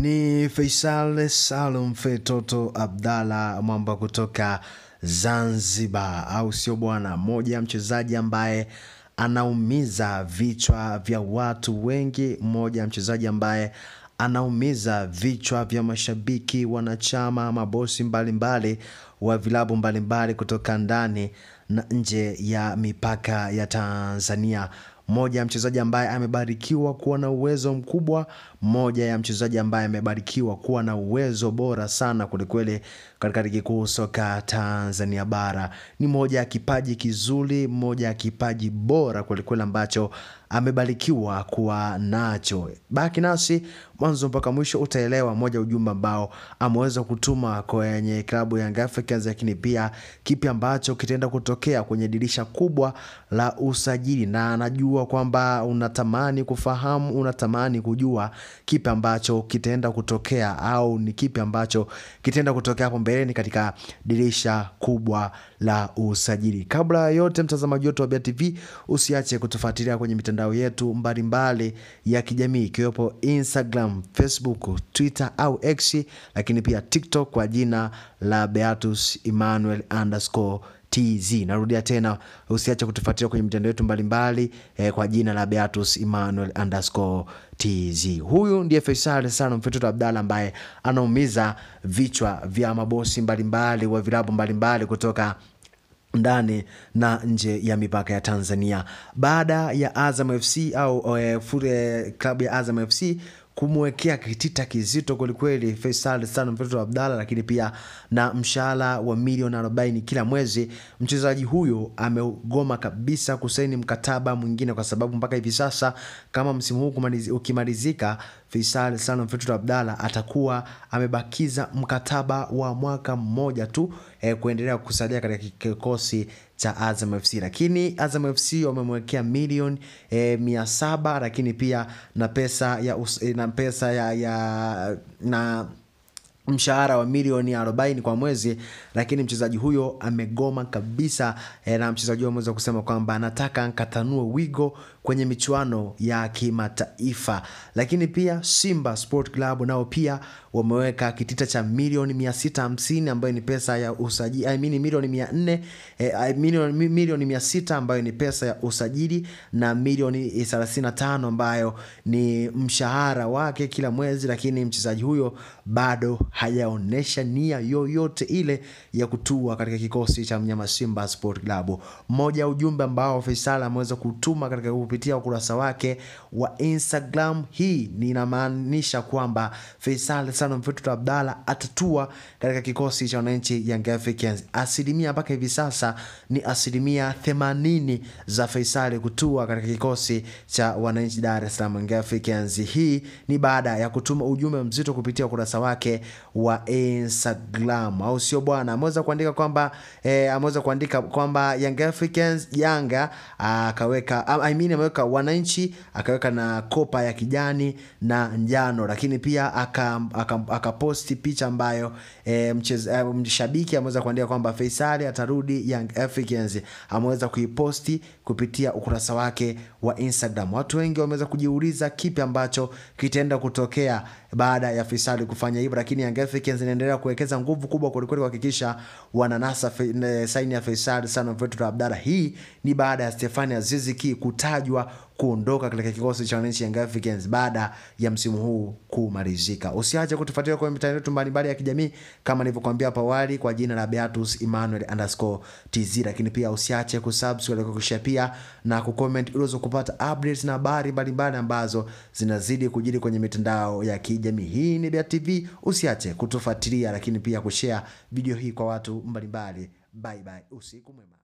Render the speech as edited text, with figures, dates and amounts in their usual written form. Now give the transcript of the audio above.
Ni Faisal Salum Fetoto Abdalla mwamba kutoka Zanzibar, au sio bwana? Moja mchezaji ambaye anaumiza vichwa vya watu wengi, mmoja mchezaji ambaye anaumiza vichwa vya mashabiki, wanachama, mabosi mbalimbali wa vilabu mbalimbali kutoka ndani na nje ya mipaka ya Tanzania. Mmoja mchezaji ambaye amebarikiwa kuwa na uwezo mkubwa, mmoja ya mchezaji ambaye amebarikiwa kuwa na uwezo bora sana kulikweli katika ligi kuu soka Tanzania bara. Ni moja ya kipaji kizuri, moja ya kipaji bora kulikweli ambacho amebarikiwa kuwa nacho. Baki nasi mwanzo mpaka mwisho utaelewa moja ujumbe ambao ameweza kutuma kwenye klabu ya Young Africans, lakini pia kipi ambacho kitaenda kutokea kwenye dirisha kubwa la usajili, na anajua kwamba unatamani kufahamu, unatamani kujua kipi ambacho kitaenda kutokea au ni kipi ambacho kitaenda kutokea hapo mbeleni katika dirisha kubwa la usajili. Kabla ya yote, mtazamaji wetu wa Bia TV, usiache kutufuatilia kwenye mitandao yetu mbalimbali ya kijamii ikiwepo Instagram, Facebook, Twitter au X, lakini pia TikTok kwa jina la Beatus Emmanuel _TZ. Narudia tena, usiache kutufuatilia kwenye mitandao yetu mbalimbali kwa jina la Beatus Emmanuel _TZ. Huyu ndiye Faisal Salum Fetoto Abdalla ambaye anaumiza vichwa vya mabosi mbalimbali wa vilabu mbalimbali kutoka ndani na nje ya mipaka ya Tanzania. Baada ya Azam FC au klabu ya Azam FC kumwekea kitita kizito kwelikweli Faisal Salum Fetoto Abdalla, lakini pia na mshahara wa milioni 40 kila mwezi, mchezaji huyo amegoma kabisa kusaini mkataba mwingine, kwa sababu mpaka hivi sasa kama msimu huu ukimalizika, Faisal Salum Fetoto Abdalla atakuwa amebakiza mkataba wa mwaka mmoja tu kuendelea kusalia katika kikosi cha Azam FC. Lakini Azam FC wamemwekea milioni 700, lakini pia na mshahara wa milioni 40 kwa mwezi, lakini mchezaji huyo amegoma kabisa. Na mchezaji huyo ameweza kusema kwamba anataka nkatanue wigo kwenye michuano ya kimataifa. Lakini pia Simba Sport Club nao pia wameweka kitita cha milioni 650 ambayo ni pesa ya usajili, milioni 400, milioni 600 ambayo ni pesa ya usajili, na milioni 35 ambayo ni mshahara wake kila mwezi. Lakini mchezaji huyo bado hajaonesha nia yoyote ile ya kutua katika kikosi cha mnyama Simba Sport Club. Mmoja ujumbe ambao Faisal ameweza kutuma katika kupitia ukurasa wake wa Instagram, hii ni inamaanisha kwamba Faisal Salum Fetoto Abdalla atatua katika kikosi cha wananchi Young Africans. Asilimia mpaka hivi sasa ni asilimia 80 za Faisal kutua katika kikosi cha wananchi Dar es Salaam Young Africans. Hii ni baada ya kutuma ujumbe mzito kupitia ukurasa wake wa Instagram, au sio bwana? Ameweza kuandika kwamba Young Africans, Yanga akaweka ameweka wananchi, akaweka na kopa ya kijani na njano, lakini pia akaposti picha ambayo mshabiki ameweza kuandika kwamba Faisal atarudi Young Africans. Ameweza kuiposti kupitia ukurasa wake wa Instagram. Watu wengi wameweza kujiuliza kipi ambacho kitaenda kutokea baada ya Faisal kufanya hivyo, lakini Young Africans inaendelea kuwekeza nguvu kubwa kuhakikisha wananasa saini ya Faisal Salum Fetoto Abdalla. Hii ni baada ya Stephane Aziz Ki kutajwa kuondoka katika kikosi cha wananchi Young Africans baada ya msimu huu kumalizika. Usiache kutufuatilia kwenye mitandao yetu mbalimbali ya kijamii kama nilivyokuambia hapo awali kwa jina la Beatus Emmanuel _TZ, lakini pia usiache kusubscribe, kushare pia na kucomment ili uweze kupata updates na habari mbalimbali ambazo zinazidi kujiri kwenye mitandao ya kijamii. Hii ni Bia TV, usiache kutufuatilia, lakini pia kushare video hii kwa watu mbalimbali. Bye bye, usiku mwema.